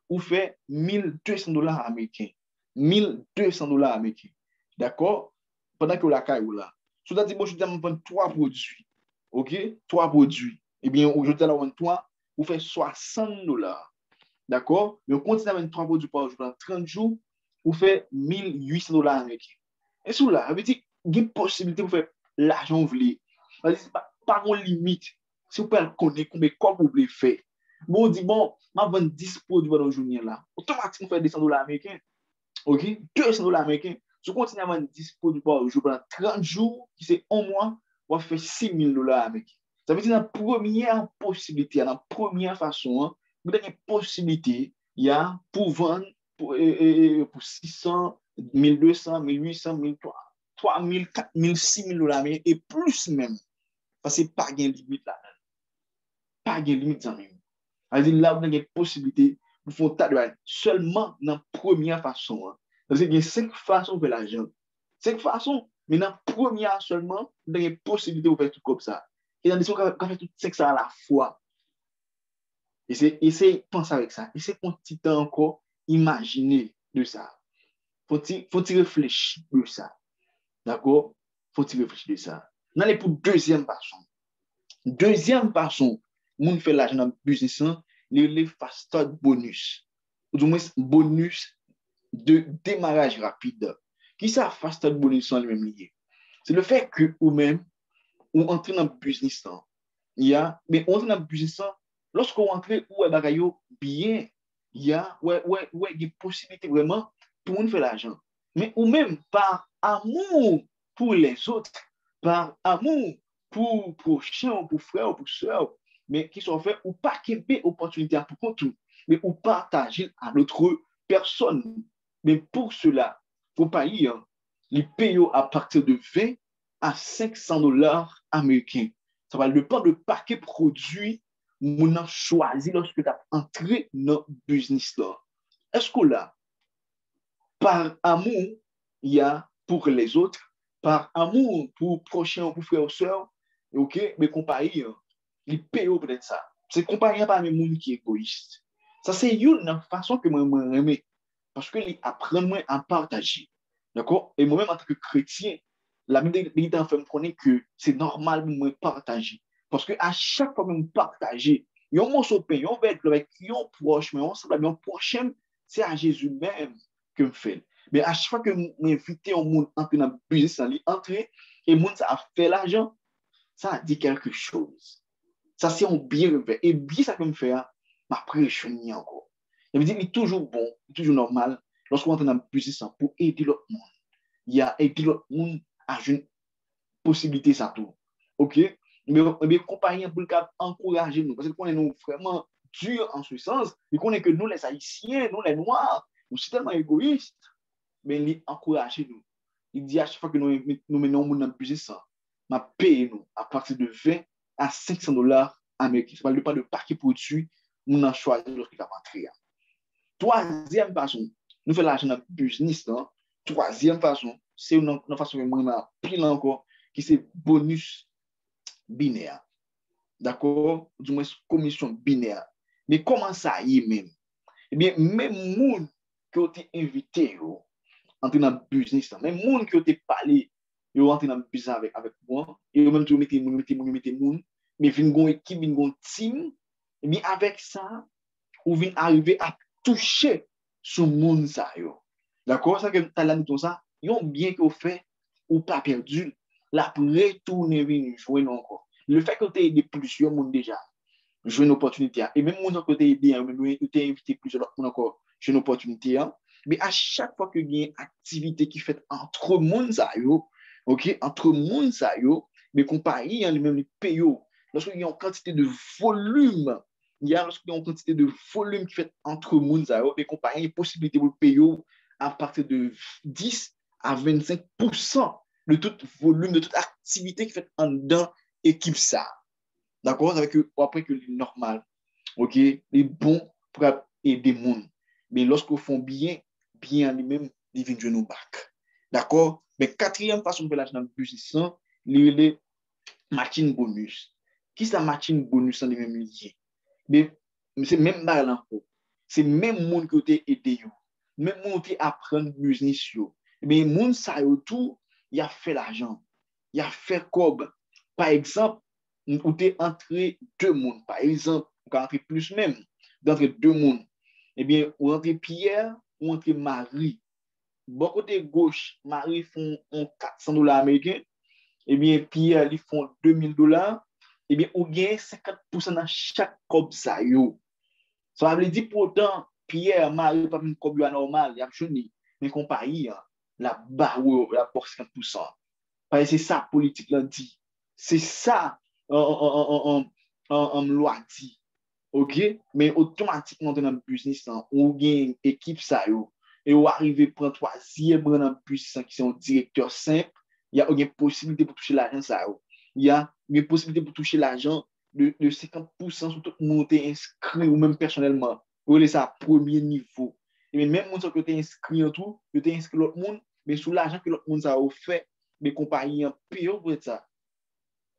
Speaker 1: vous fait $1,200 américains. $1,200 américains. D'accord? Pendant que vous la caille là. Si vous dites, bon, je vais vendre 3 produits. OK? 3 produits. Eh bien, aujourd'hui, on vend 3, vous faites $60. D'accord? Mais on continue à vendre 3 produits par jour pendant 30 jours, vous faites $1,800 américains. Et sous là, ça veut dire qu'il y a une possibilité de faire l'argent vous voulez. Pas de limite. Si vous pouvez connaître combien vous voulez faire. Bon, on dit, bon, je vais vendre 10 produits dans la journée là. Automatiquement, vous faites $200 américains. OK? $200 américains. Si vous continuez à vendre 10 produits par jour pendant 30 jours, qui c'est un mois, vous faites $6,000 américains. Ça veut dire que la première possibilité, la première façon, vous avez une possibilité pour vendre pour 600, 1,200, 1,800, 1,300, 3,000, 4,000, $6,000 et plus même. Parce que pas de limite là. Pas de limite là même. C'est-à-dire là, vous avez une possibilité pour faire tas de choses seulement dans la première façon. Parce qu'il y a 5 façons de faire l'argent. 5 façons, mais dans la première seulement, vous avez une possibilité de faire tout comme ça. Et dans des qu'on fait tout ça à la fois. Essayez de penser avec ça. Essayez de prendre un petit temps encore, imaginer de ça. Faut-il réfléchir de ça. D'accord? Faut-il réfléchir de ça. On allait pour deuxième façon. Deuxième façon, moun fait l'argent dans le business, les fast start bonus. Ou du moins, bonus de démarrage rapide. Qui ça fast start bonus en lui-même lié? C'est le fait que ou-même, ou entrer dans le business, mais on entre dans le business, lorsqu'on entre ou est bagayo bien, ouais, il y a possibilité vraiment pour nous faire l'argent. Mais ou même par amour pour les autres, par amour pour prochain, pour frère, pour soeur, mais qui sont faits ou pas qu'il y ait opportunité pour contre, mais ou partager à l'autre personne. Mais pour cela, faut pas y les payer à partir de 20 à 500 dollars américains. Ça va dépendre de paquet produit mon a choisi lorsque tu as entré dans le business là. Est-ce que là, par amour, il y a pour les autres, par amour pour prochain, pour frère ou soeur, ok, mais compagnie, il paye peut-être ça. C'est compagnie pas même monde qui est égoïste. Ça, c'est une façon que moi, j'aime. Parce que les apprendre à partager. D'accord? Et moi-même, en tant que chrétien, la Bible fait me connaître que c'est normal de me partager. Parce que à chaque fois que je partage, il y a un morceau de pain, on va être avec un proche, mais on semble bien prochain, c'est à Jésus même que je fais. Mais à chaque fois que je m'invite au monde entrer dans le business, entrer, et le monde ça a fait l'argent, ça a dit quelque chose. Ça, c'est un bien fait. Et bien ça que me fait, après, je suis encore. Il me dit, il est toujours bon, il est toujours normal, lorsqu'on entre dans le business pour aider l'autre monde. Il y a aider l'autre monde à une possibilité, ça tout. OK? Mais compagnie pour encourager nous, parce qu'on est nous vraiment dur en ce sens, et qu'on est que nous, les Haïtiens, nous, les Noirs, nous sommes tellement égoïstes, mais il encourage nous. Il dit à chaque fois que nous menons mon dans le business, ma paye nous à partir de 20 à 500 dollars américains. Ça ne parle pas de paquet produit, nous avons choisi lorsqu'il va rentrer. Troisième façon, nous faisons l'argent dans le business. Troisième façon, c'est une façon que moi, pile encore, qui c'est bonus binaire. D'accord? Du moins, commission binaire. Mais comment ça y est même? Eh bien, même monde qui ont été invités, entrer dans le business, même monde qui ont été parlé, ils ont entré dans le business avec moi, et même tout mettez moun, mais vinn gon équipe, vinn gon team, et bien avec ça, ou vinn arriver à toucher ce monde ça yo. D'accord? Ça que t'as là tout ça, yon bien que fait ou pas perdu, la retourner venir jouer encore. Le fait que tu aies aidé plusieurs monde déjà, jouer une opportunité, et même mon côté aidé, tu as invité plusieurs monde encore, jouer une opportunité, mais à chaque fois que il y a une activité qui fait entre monde ça yo, OK, entre monde ça yo, mais comparé à lui-même les payos, lorsqu'il y a une quantité de volume, il y a lorsqu'il y a une quantité de volume qui fait entre monde ça yo, mais comparé à une possibilité pour le payo à partir de 10 à 25% de tout volume, de toute activité qui fait en dedans équipe ça. D'accord? Avec après que c'est normal. OK? Les bons pour aider les gens. Mais lorsqu'ils font bien, bien lui-même, ils viennent de nous back. D'accord? Mais quatrième façon de faire l'argent dans le business, c'est matching bonus. Qui c'est matching bonus en lui-même lié? Mais c'est même mal encore. C'est même monde qui a aidé vous. Même monde qui apprend le business. Mais monde ça tout, il a fait l'argent. Il a fait cob. Par exemple, où tu es entré deux mondes. Par exemple, on entré plus même d'entrer deux mondes. Eh bien, ou entrer Pierre ou entrer Marie. Bon côté gauche, Marie font 400 dollars américains. Eh bien, Pierre, ils font 2000 dollars. Eh bien, on gagne 50% dans chaque cob ça yo. Ça veut dire pourtant, Pierre, Marie, pas une cob normal, il y a jeune. Mais comparé, la barre, la boxe 50%. Parce que c'est ça, politique l'a dit. C'est ça, loi dit. OK? Mais automatiquement, dans le business, on gagne une équipe, ça, yo. Et on arrive à prendre troisième dans le business, qui sont directeur simple, il y a une possibilité pour toucher l'argent, ça, yo. Il y a une possibilité pour toucher l'argent de 50% sur tout le monde est inscrit, ou même personnellement. Ou c'est ça, premier niveau. Et même si tu es inscrit en tout, tu es inscrit l'autre monde, mais sous l'argent que l'autre monde a offert, mais compagnie en pire pour ça.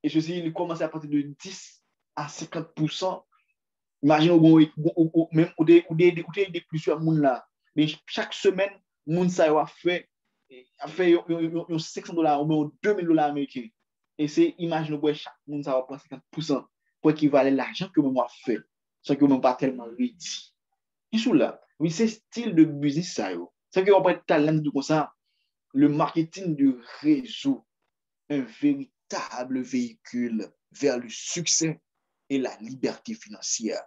Speaker 1: et ceci, il commence à partir de 10 à 50%. Imagine ou même ou des plusieurs moun là. Mais chaque semaine, moun ça a fait un $500 ou même $2,000 américains. Et c'est, imagine où chaque moun ça va prendre 50% pour équivaler l'argent que moi fait. Ce que moi pas tellement réduit. Et sous là, oui, c'est style de business ça yo. C'est que on peut talent de comme ça, le marketing de réseau, un véritable véhicule vers le succès et la liberté financière.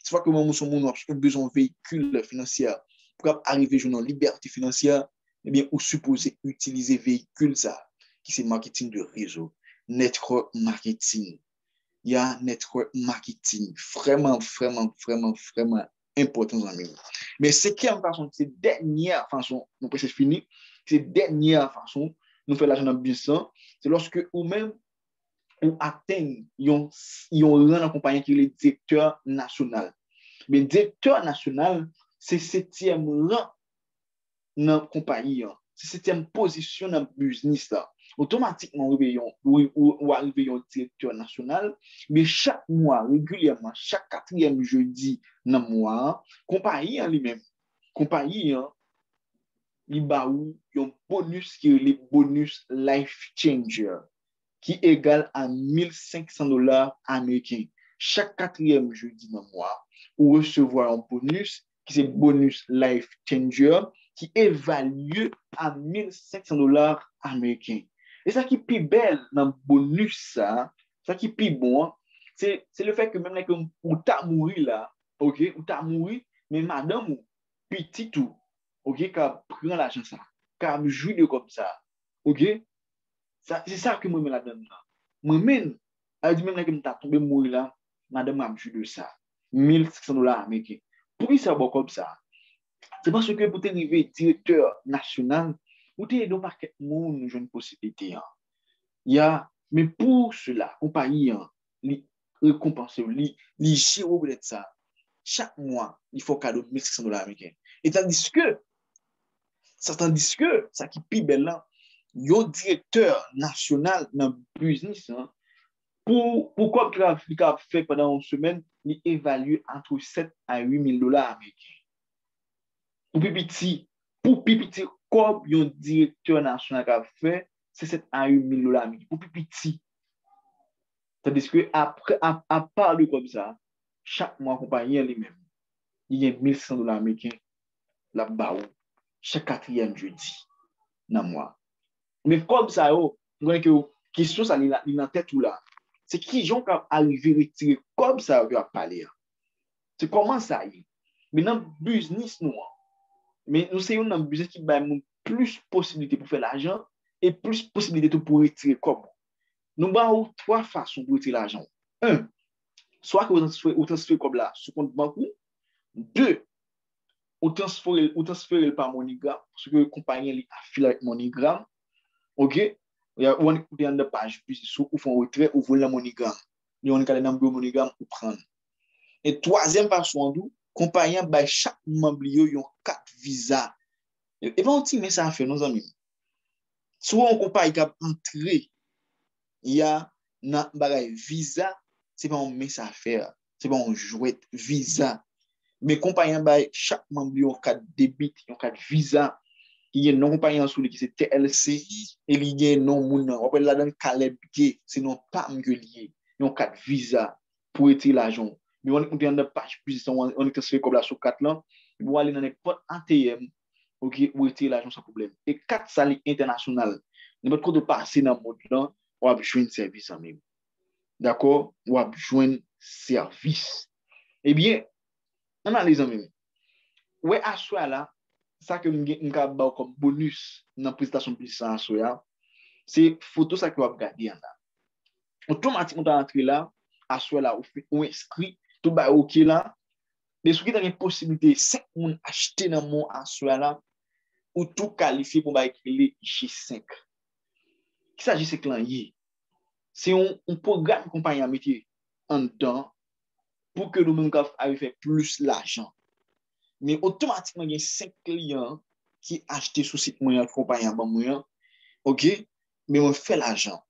Speaker 1: C'est pas que moi, j'ai besoin d'un véhicule financier pour arriver à une liberté financière, eh bien, ou supposé utiliser véhicule ça, qui c'est marketing de réseau, network marketing. Il y a network marketing, vraiment, vraiment, vraiment, vraiment important dans le mais c'est quelle façon, c'est dernière façon, donc c'est fini, c'est dernière façon, nous faire l'argent dans le business, c'est lorsque ou même ou atteignent un rang en compagnie qui est le directeur national. Mais directeur national, c'est septième rang dans la compagnie. C'est septième position dans le business. Là. Automatiquement, ou arriver au directeur national, mais chaque mois, régulièrement, chaque quatrième jeudi dans le mois, compagnie en lui-même, compagnie, il y a un bonus qui est le bonus life changer, qui est égal à $1,500 américains. Chaque quatrième jeudi dans le mois, ou recevoir un bonus, qui c'est bonus life changer, qui évalue à $1,500 américains. Et ça qui est plus belle dans le bonus, ça qui est plus bon, c'est le fait que même là, où tu as mouru là, ok, où tu as mouru, mais madame, petit tout, ok, qui prend l'argent ça, qui joue de comme ça, ok, c'est ça que moi, je la donne là. Moi-même, elle dit même que je suis tombé mourir là, madame m'a joué de ça. $1,600 américains. Pourquoi ça va comme ça? C'est parce que pour arriver directeur national, vous avez dans paquet de monde une possibilité. Il y a, mais pour cela, compagnie, les récompenser, les gérer de ça. Chaque mois, il faut cadeau $1,600 américains. Et tandis que, ça qui est plus belle là, le directeur national dans le business, pourquoi tu as fait pendant une semaine, il évalue entre 7 à $8,000 américains. Pour petit, comme le directeur national a fait, c'est 7 à $8,000 américains. Pour petit. C'est-à-dire qu'après, à part de comme ça, chaque mois, compagnie elle-même, il y a $1,600 américains là-bas, chaque quatrième jeudi dans le mois. Mais comme ça, vous voyez que la question, ça, il est dans la tête ou là. C'est qui gens qui arrivent à retirer comme ça, vous parler. C'est comment ça y est. Mais dans le business, nous, mais nous sommes dans un business qui a plus de possibilités pour faire l'argent et plus de possibilités pour retirer comme. Nous avons trois façons pour retirer l'argent. Un, soit que vous transférez comme là sur compte bancaire. Deux, vous transférez par MoneyGram, parce que la compagnie est affiliée avec MoneyGram. OK? Il y a une page, puis vous faites un retrait, vous voulez la MoneyGram. Il y a un calendrier de MoneyGram pour prendre. Et troisième façon, compagnie by chaque membre il y a 4 visas. Et pas un petit message à faire, nos amis. Soit on compagnie qui a entré, il y a un visa, c'est pas un message à faire, c'est pas un jouet visa. Mais compagnie by chaque membre il y a 4 débits, il y a 4 visas. Il y a une compagnie en sous qui c'est TLC et il y a non moun. On appelle là dans Caleb Gay, c'est non pas lié. Il y a 4 visas pour retirer l'argent. Mais on est dans la page plus on est transféré comme là sur 4 là, pour aller dans n'importe ATM, OK, pour retirer l'argent sans problème. Et 4 salles internationales. N'importe quoi de passer dans le monde là, on a besoin de service en même. D'accord? On a besoin de service. Eh bien, on a les amis. Ouais, à soi là, ça que nous avons comme bonus dans la présentation de ça, c'est photo ça que vous regardez là. Automatiquement, vous entrez là, à soi là, vous inscrit, tout va OK là. Mais ce qui est une possibilité, 5 personnes acheter dans mon à soi là, ou tout qualifié pour écrire G5. Qui s'agit de ce client? C'est un programme compagnie à métier en dedans pour que nous arrivions à faire plus l'argent. Mais automatiquement, il y a 5 clients qui achètent sur site moyen compagnie à moyen. OK? Mais on fait l'argent.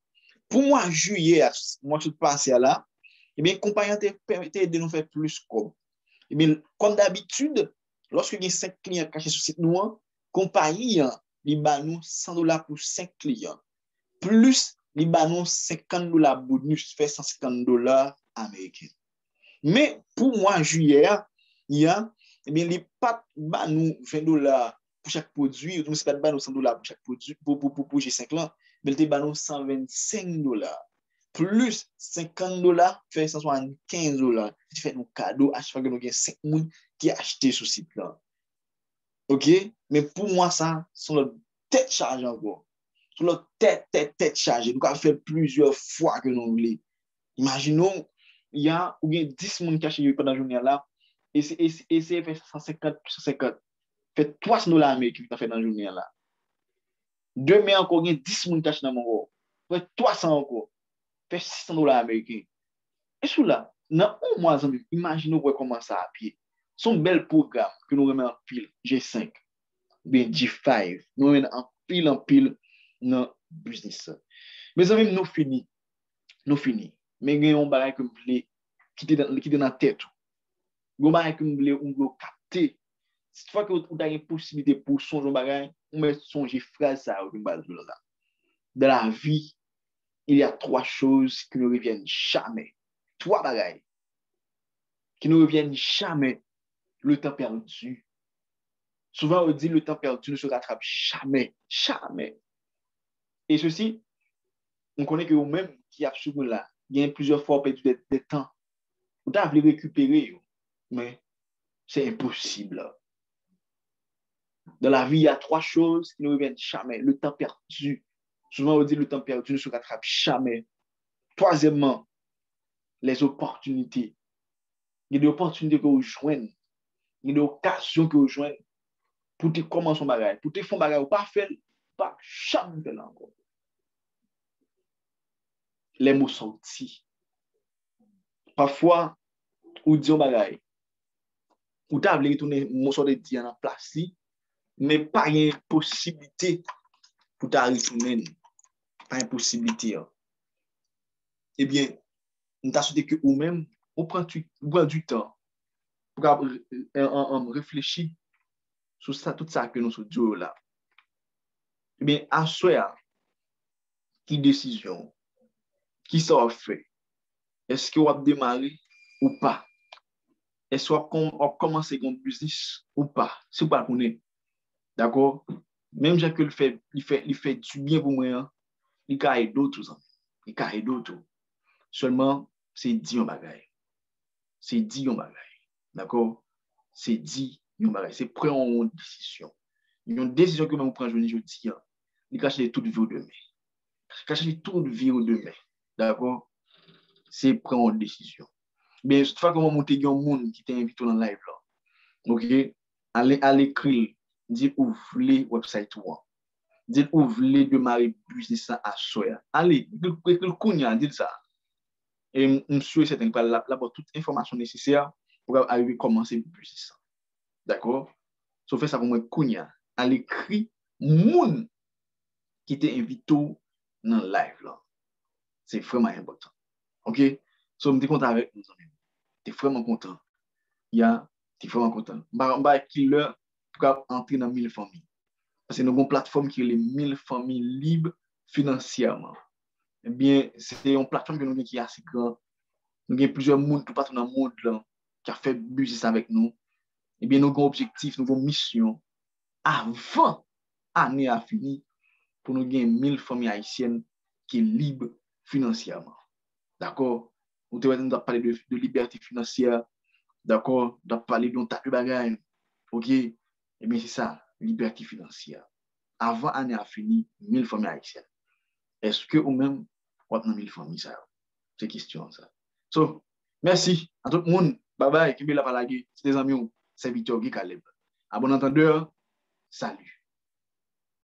Speaker 2: Pour moi, juillet, moi, tout passé là, eh bien, compagnie permettait de nous faire plus comme. Eh bien, comme d'habitude, lorsque il y a 5 clients cachés sur le site nous, compagnie, il va nous $100 pour 5 clients. Plus, il va nous $50 bonus, fait $150 américains. Mais pour moi, juillet, il y a, eh bien, les pas nous $20 pour chaque produit, ou c'est pas nous $100 pour chaque produit, pour G5 là, mais il va nous $125. Plus $50 fait $175. Tu fais un cadeau à chaque fois que nous avons 5 personnes qui ont acheté ce site là. OK? Mais pour moi, ça, c'est notre tête chargée encore. C'est notre tête chargée. Nous avons fait plusieurs fois que nous voulons. Imaginons, il y a 10 personnes qui ont acheté pendant la journée là, et c'est fait 150 plus 150. Fait $300 américains qui ont fait dans la journée là. Demain encore, il y a 10 personnes qui ont acheté dans mon corps. Fait 300 encore. Fait $600 américains. Et sous là, dans un mois, imaginez comment ça a pied. Son bel programme que nous remettons en pile, G5, bien G5, nous remettons en pile dans le business. Mes amis, nous fini. Mais il y a un bagage que vous voulez quitter dans la tête. Il y a un bagage que vous voulez capter. Cette fois que vous avez une possibilité pour songer un bagage, vous mettez songer phrase ça ou une base de là. Dans la vie, il y a 3 choses qui ne reviennent jamais. 3 bagailles qui ne reviennent jamais. Le temps perdu. Souvent, on dit le temps perdu ne se rattrape jamais. Jamais. Et ceci, on connaît que vous-même qui a souvent là, il y a plusieurs fois perdu des temps. Vous avez récupérer, mais c'est impossible. Dans la vie, il y a 3 choses qui ne reviennent jamais. Le temps perdu. Souvent, on dit le temps perdu ne se rattrape jamais. Troisièmement, les opportunités. Il y a des opportunités que vous joignez. Il y a des occasions que vous joignez pour te commencer un bagage. Pour te faire un bagage, pas faire, pas jamais faire encore. Les mots sortis. Parfois, ou dit un bagage. Ou t'as voulu retourner mots sortis en place, mais pas une possibilité pour t'arriver retourner. Pas une possibilité. Eh bien, nous t'as souhaité que vous-même, vous prenez du temps pour réfléchir sur ça, tout ça que nous sommes là. Eh bien, à soi, qui décision, qui ça fait? Est-ce que vous avez démarré ou pas? Est-ce que vous avez commencé un business ou pas? Si vous ne connaissez pas, d'accord? Même si il fait du bien pour moi, il y a d'autres. Il y a d'autres. Seulement, c'est dit un bagage. C'est dit un bagage. D'accord? C'est dit un bagage. C'est prendre une décision. Une décision que vous prenez aujourd'hui, il cache toute vie au demain. Cache toute vie au demain. D'accord? C'est prendre une décision. Mais cette fois que vous montez un monde qui t'invite dans le live là, ok, allez écrire, dites ouvrez website ou dites ouvrez démarrer business à soi. Allez, le kounya, dites ça. Et monsieur c'est un là pour toute information nécessaire pour arriver à commencer le business. D'accord? Sauf ça pour moi kounya, allez écrire monde qui t'invite dans le live là. C'est vraiment important. OK? So, je suis content avec nous. Je suis vraiment content. Tu es vraiment content. Je suis là pour entrer dans 1000 familles. Parce que nous avons une plateforme qui est les 1000 familles libres financièrement. Eh bien, c'est une plateforme que nous avons qui est assez grande. Nous avons plusieurs mondes, tout partout dans le monde là, qui a fait business avec nous. Eh bien, nous avons un objectif, nous avons une mission avant l'année à finir pour nous gagner 1000 familles haïtiennes qui sont libres financièrement. D'accord? Nous devons parler de liberté financière. D'accord? Nous devons parler d'un tas de bagages. OK? Eh bien, c'est ça, liberté financière. Avant l'année à finir, 1000 familles haïtiennes. Est-ce que vous-même, vous avez 1000 familles ça? C'est question ça. So, merci à tout le monde. Bye bye. Qui est là par la gueule? C'est des amis. C'est Victor Guy Caleb. À bon entendeur, salut.